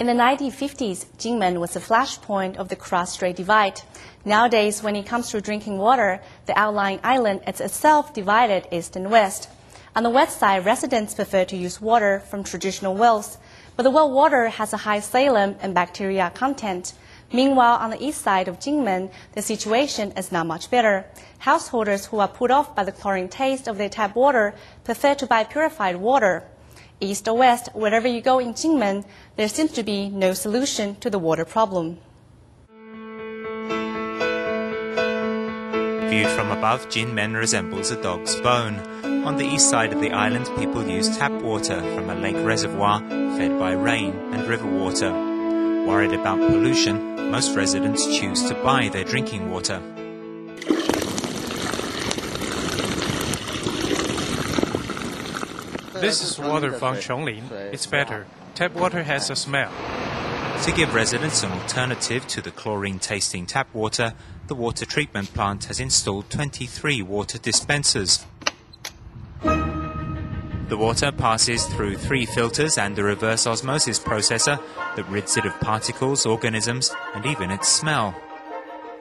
In the 1950s, Kinmen was the flashpoint of the cross-strait divide. Nowadays, when it comes to drinking water, the outlying island is itself divided east and west. On the west side, residents prefer to use water from traditional wells, but the well water has a high saline and bacteria content. Meanwhile, on the east side of Kinmen, the situation is not much better. Householders who are put off by the chlorine taste of their tap water prefer to buy purified water. East or west, wherever you go in Kinmen, there seems to be no solution to the water problem. Viewed from above, Kinmen resembles a dog's bone. On the east side of the island, people use tap water from a lake reservoir fed by rain and river water. Worried about pollution, most residents choose to buy their drinking water. This is water from Chonglin. It's better. Tap water has a smell. To give residents an alternative to the chlorine-tasting tap water, the water treatment plant has installed 23 water dispensers. The water passes through 3 filters and a reverse osmosis processor that rids it of particles, organisms, and even its smell.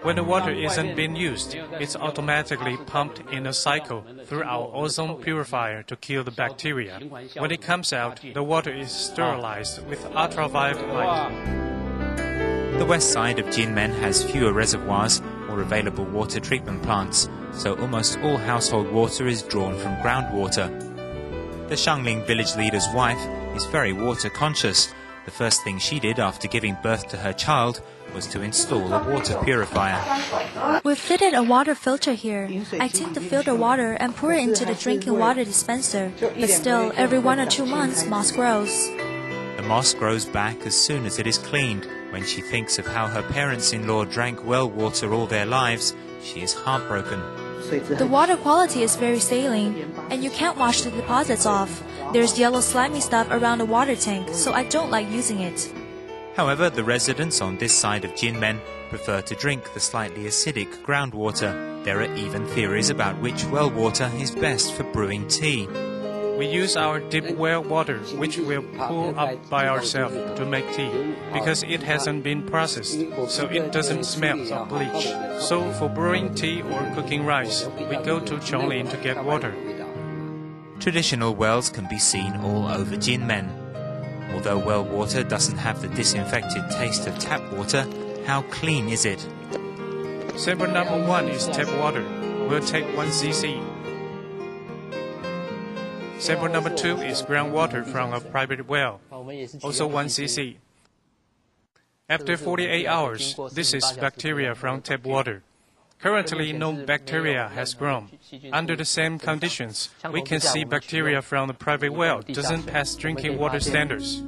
When the water isn't being used, it's automatically pumped in a cycle through our ozone purifier to kill the bacteria. When it comes out, the water is sterilized with ultraviolet light. The west side of Kinmen has fewer reservoirs or available water treatment plants, so almost all household water is drawn from groundwater. The Shangling village leader's wife is very water conscious. The first thing she did after giving birth to her child was to install a water purifier. We've fitted a water filter here. I take the filtered water and pour it into the drinking water dispenser. But still, every 1 or 2 months, moss grows. The moss grows back as soon as it is cleaned. When she thinks of how her parents-in-law drank well water all their lives, she is heartbroken. The water quality is very saline, and you can't wash the deposits off. There's yellow slimy stuff around the water tank, so I don't like using it. However, the residents on this side of Kinmen prefer to drink the slightly acidic groundwater. There are even theories about which well water is best for brewing tea. We use our deep well water, which we'll pull up by ourselves to make tea, because it hasn't been processed, so it doesn't smell of bleach. So for brewing tea or cooking rice, we go to Chonglin to get water. Traditional wells can be seen all over Kinmen. Although well water doesn't have the disinfected taste of tap water, how clean is it? Sample number 1 is tap water. We'll take 1 cc. Sample number 2 is groundwater from a private well, also 1 cc. After 48 hours, this is bacteria from tap water. Currently, no bacteria has grown. Under the same conditions, we can see bacteria from the private well doesn't pass drinking water standards.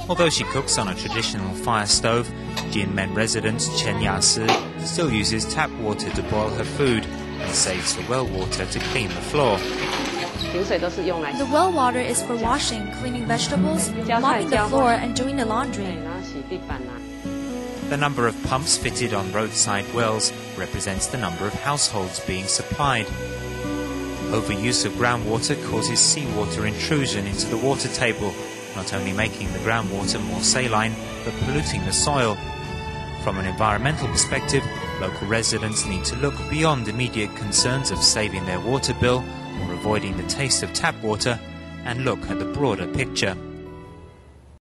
Although she cooks on a traditional fire stove, Kinmen resident Chen Ya-si still uses tap water to boil her food and saves the well water to clean the floor. The well water is for washing, cleaning vegetables, mopping the floor, and doing the laundry. The number of pumps fitted on roadside wells represents the number of households being supplied. Overuse of groundwater causes seawater intrusion into the water table, not only making the groundwater more saline, but polluting the soil. From an environmental perspective, local residents need to look beyond immediate concerns of saving their water bill or avoiding the taste of tap water and look at the broader picture.